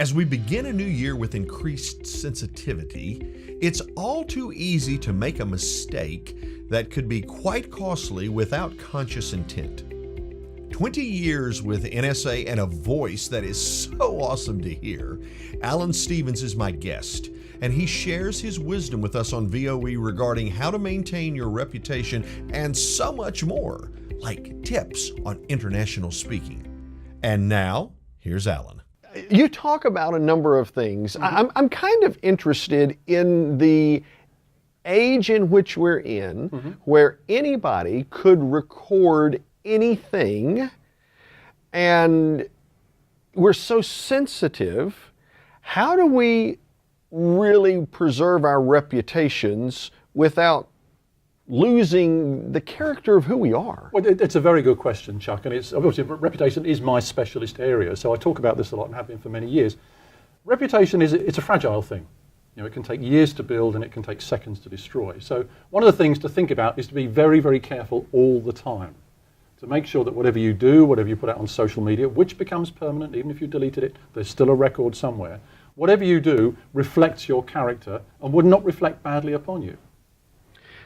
As we begin a new year with increased sensitivity, it's all too easy to make a mistake that could be quite costly without conscious intent. 20 years with NSA and a voice that is so awesome to hear, Alan Stevens is my guest, and he shares his wisdom with us on VOE regarding how to maintain your reputation and so much more, like tips on international speaking. And now, here's Alan. You talk about a number of things. I'm kind of interested in the age in which we're in, where anybody could record anything, and we're so sensitive. How do we really preserve our reputations without losing the character of who we are? Well, it's a very good question, Chuck, and it's obviously reputation is my specialist area, so I talk about this a lot and have been for many years. Reputation it's a fragile thing. You know, it can take years to build and it can take seconds to destroy. So one of the things to think about is to be very, very careful all the time, to make sure that whatever you do, whatever you put out on social media, which becomes permanent, even if you deleted it, there's still a record somewhere. Whatever you do reflects your character and would not reflect badly upon you.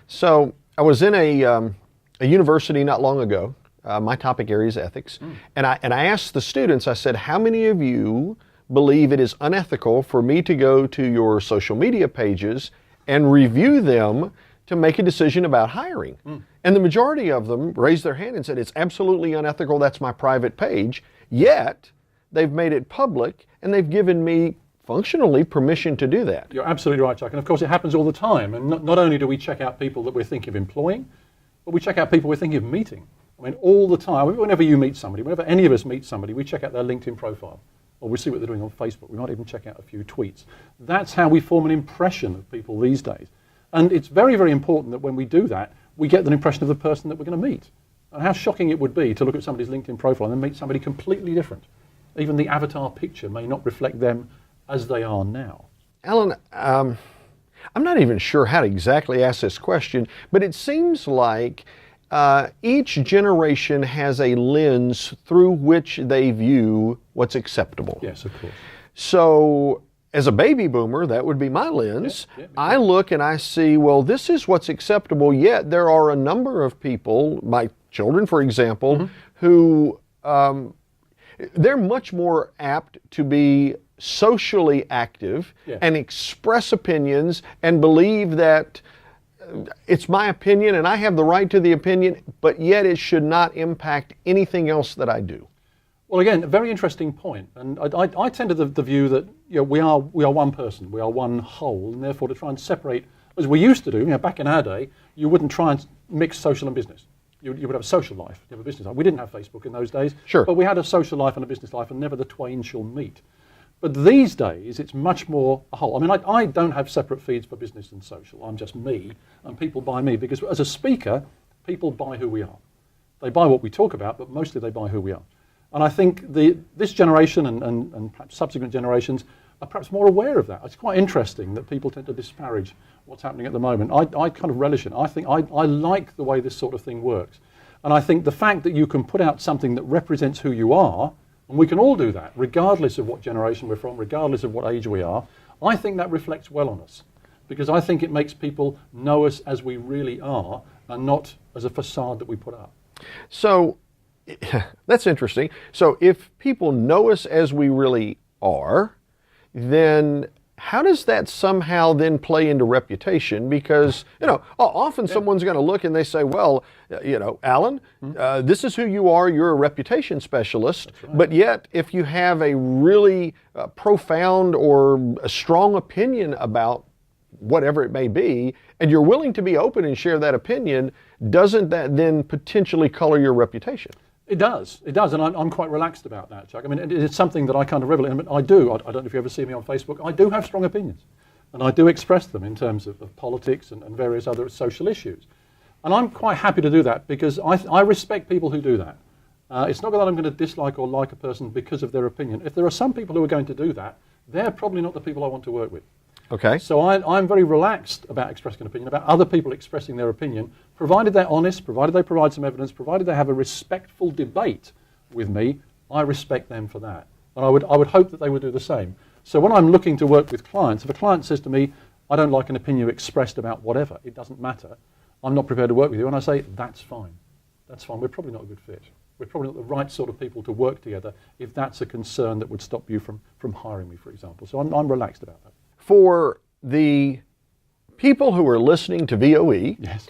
So I was in a university not long ago. My topic area is ethics. And I asked the students, I said, how many of you believe it is unethical for me to go to your social media pages and review them to make a decision about hiring? And the majority of them raised their hand and said, it's absolutely unethical, that's my private page. Yet, they've made it public and they've given me functionally permission to do that. You're absolutely right, Chuck. And of course it happens all the time. And not only do we check out people that we're thinking of employing, but we check out people we're thinking of meeting. I mean, all the time, whenever you meet somebody, whenever any of us meet somebody, we check out their LinkedIn profile, or we see what they're doing on Facebook. We might even check out a few tweets. That's how we form an impression of people these days. And it's very, very important that when we do that, we get an impression of the person that we're going to meet. And how shocking it would be to look at somebody's LinkedIn profile and then meet somebody completely different. Even the avatar picture may not reflect them as they are now. Alan, I'm not even sure how to exactly ask this question, but it seems like each generation has a lens through which they view what's acceptable. Yes, of course. So, as a baby boomer, that would be my lens. I look and I see, well, this is what's acceptable, yet there are a number of people, my children, for example, who they're much more apt to be socially active and express opinions and believe that it's my opinion and I have the right to the opinion, but yet it should not impact anything else that I do. Well, again, a very interesting point. And I tend to the view that we are one person, we are one whole, and therefore to try and separate, as we used to do, back in our day, you wouldn't try and mix social and business. You would have a social life, you have a business life. We didn't have Facebook in those days, but we had a social life and a business life, and never the twain shall meet. But these days, it's much more a whole. I mean, I don't have separate feeds for business and social. I'm just me, and people buy me, because as a speaker, people buy who we are. They buy what we talk about, but mostly they buy who we are. And I think this generation and perhaps subsequent generations are perhaps more aware of that. It's quite interesting that people tend to disparage what's happening at the moment. I kind of relish it. I think I like the way this sort of thing works. And I think the fact that you can put out something that represents who you are, and we can all do that, regardless of what generation we're from, regardless of what age we are, I think that reflects well on us. Because I think it makes people know us as we really are, and not as a facade that we put up. So, that's interesting. So if people know us as we really are, then how does that somehow then play into reputation? Because, often someone's going to look and they say, well, Alan, this is who you are, you're a reputation specialist, but yet if you have a really profound or a strong opinion about whatever it may be, and you're willing to be open and share that opinion, doesn't that then potentially color your reputation? It does, and I'm quite relaxed about that, Chuck. I mean, it's something that I kind of revel in. I mean, I don't know if you ever see me on Facebook, I do have strong opinions, and I do express them in terms of politics and various other social issues. And I'm quite happy to do that because I respect people who do that. It's not that I'm going to dislike or like a person because of their opinion. If there are some people who are going to do that, they're probably not the people I want to work with. Okay. So I'm very relaxed about expressing an opinion, about other people expressing their opinion, provided they're honest, provided they provide some evidence, provided they have a respectful debate with me. I respect them for that. And I would hope that they would do the same. So when I'm looking to work with clients, if a client says to me, I don't like an opinion expressed about whatever, it doesn't matter, I'm not prepared to work with you, and I say, that's fine. That's fine. We're probably not a good fit. We're probably not the right sort of people to work together if that's a concern that would stop you from hiring me, for example. So I'm relaxed about that. For the people who are listening to VOE, Yes.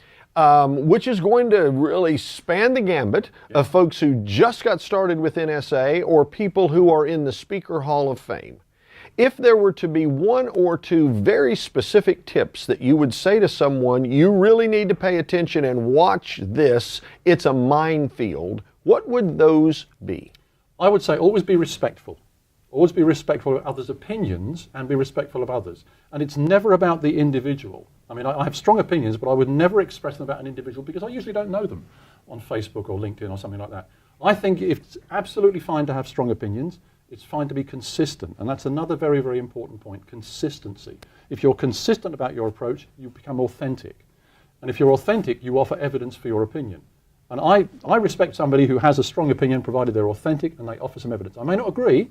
which is going to really span the gambit of folks who just got started with NSA or people who are in the Speaker Hall of Fame, if there were to be one or two very specific tips that you would say to someone, you really need to pay attention and watch this, it's a minefield, what would those be? I would say always be respectful. Always be respectful of others' opinions and be respectful of others. And it's never about the individual. I mean, I have strong opinions, but I would never express them about an individual because I usually don't know them on Facebook or LinkedIn or something like that. I think it's absolutely fine to have strong opinions. It's fine to be consistent. And that's another very, very important point, consistency. If you're consistent about your approach, you become authentic. And if you're authentic, you offer evidence for your opinion. And I respect somebody who has a strong opinion provided they're authentic and they offer some evidence. I may not agree,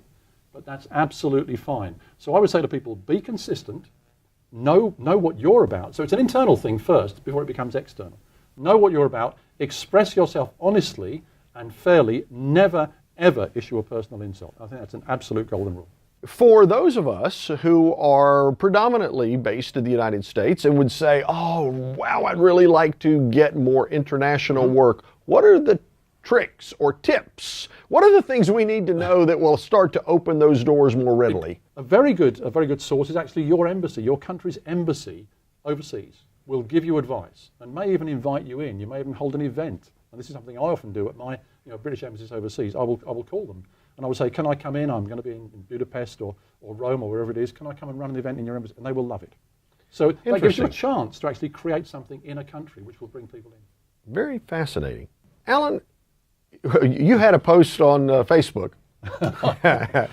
but that's absolutely fine. So I would say to people, be consistent, know what you're about. So it's an internal thing first before it becomes external. Know what you're about, express yourself honestly and fairly, never, ever issue a personal insult. I think that's an absolute golden rule. For those of us who are predominantly based in the United States and would say, oh, wow, I'd really like to get more international work, what are the tricks or tips? What are the things we need to know that will start to open those doors more readily? A very good source is actually your embassy. Your country's embassy overseas will give you advice and may even invite you in. You may even hold an event. And this is something I often do at my British embassies overseas. I will call them and I will say, can I come in? I'm going to be in Budapest or Rome or wherever it is. Can I come and run an event in your embassy? And they will love it. So that gives you a chance to actually create something in a country which will bring people in. Very fascinating. Alan, you had a post on Facebook. I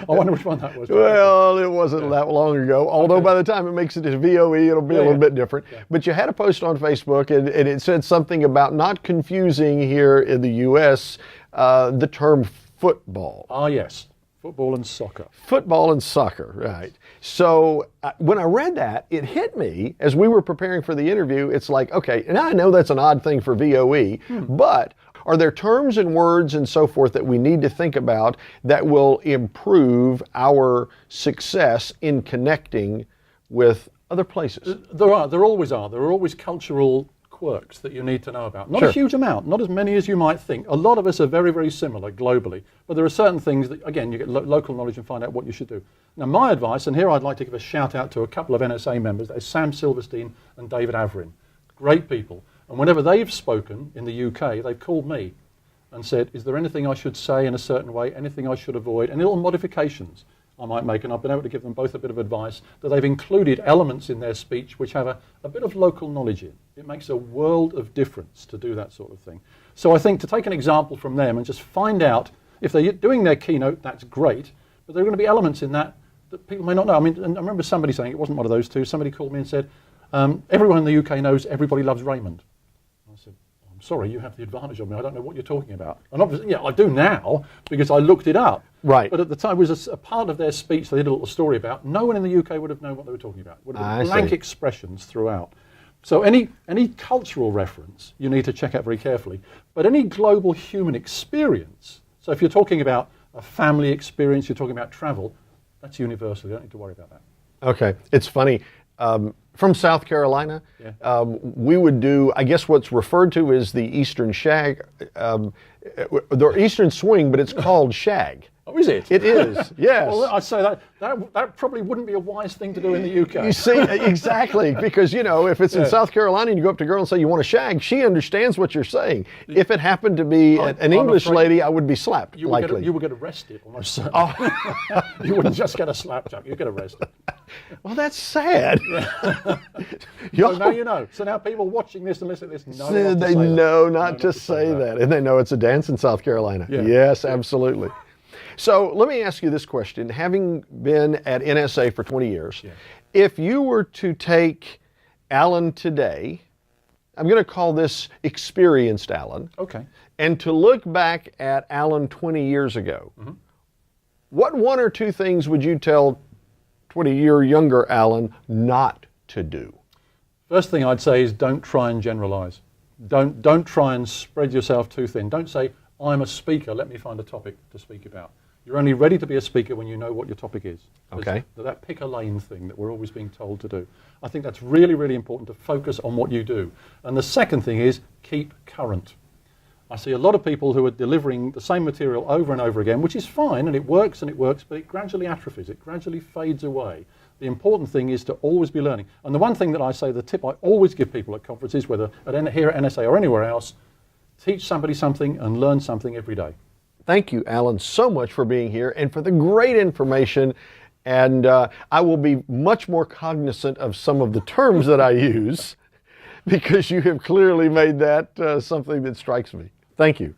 wonder which one that was. Well, it wasn't that long ago, although by the time it makes it to VOE, it'll be a little bit different. Yeah. But you had a post on Facebook, and it said something about not confusing here in the U.S. The term football. Ah, yes. Football and soccer. Football and soccer, right. So when I read that, it hit me as we were preparing for the interview. It's like, okay, and I know that's an odd thing for VOE, but are there terms and words and so forth that we need to think about that will improve our success in connecting with other places? There always are. There are always cultural quirks that you need to know about. Not a huge amount, not as many as you might think. A lot of us are very, very similar globally, but there are certain things that, again, you get local knowledge and find out what you should do. Now, my advice, and here I'd like to give a shout out to a couple of NSA members, that is Sam Silverstein and David Averin. Great people. And whenever they've spoken in the UK, they've called me and said, is there anything I should say in a certain way, anything I should avoid, any little modifications I might make? And I've been able to give them both a bit of advice that they've included elements in their speech which have a bit of local knowledge in. It makes a world of difference to do that sort of thing. So I think to take an example from them and just find out, if they're doing their keynote, that's great, but there are going to be elements in that people may not know. I mean, and I remember somebody saying, it wasn't one of those two, somebody called me and said, everyone in the UK knows Everybody Loves Raymond. I said, I'm sorry, you have the advantage of me. I don't know what you're talking about. And obviously, yeah, I do now because I looked it up. Right. But at the time, it was a part of their speech they did a little story about. No one in the UK would have known what they were talking about. Would have been blank expressions throughout. So any cultural reference you need to check out very carefully. But any global human experience, so if you're talking about a family experience, you're talking about travel, that's universal. You don't need to worry about that. Okay. It's funny. From South Carolina, we would do, I guess what's referred to as the Eastern Shag, the Eastern Swing, but it's called Shag. Oh, is it? It is, yes. Well, I'd say that probably wouldn't be a wise thing to do in the UK. You see, exactly, because, if it's in South Carolina and you go up to a girl and say you want a shag, she understands what you're saying. If it happened to be an English lady, I would be slapped, likely. You would get arrested, almost certainly. You wouldn't just get a slap, Chuck, you'd get arrested. Well, that's sad. So now you know. So now people watching this and listening to this know they know not to say that. And they know it's a dance in South Carolina. Yeah. Yes, absolutely. So let me ask you this question. Having been at NSA for 20 years, if you were to take Alan today, I'm going to call this experienced Alan, okay, and to look back at Alan 20 years ago, what one or two things would you tell 20-year younger Alan not to do? First thing I'd say is don't try and generalize. Don't try and spread yourself too thin. Don't say, I'm a speaker, let me find a topic to speak about. You're only ready to be a speaker when you know what your topic is. Okay. That pick a lane thing that we're always being told to do. I think that's really, really important to focus on what you do. And the second thing is keep current. I see a lot of people who are delivering the same material over and over again, which is fine, and it works, but it gradually atrophies, it gradually fades away. The important thing is to always be learning. And the one thing that I say, the tip I always give people at conferences, whether here at NSA or anywhere else, teach somebody something and learn something every day. Thank you, Alan, so much for being here and for the great information. And I will be much more cognizant of some of the terms that I use because you have clearly made that something that strikes me. Thank you.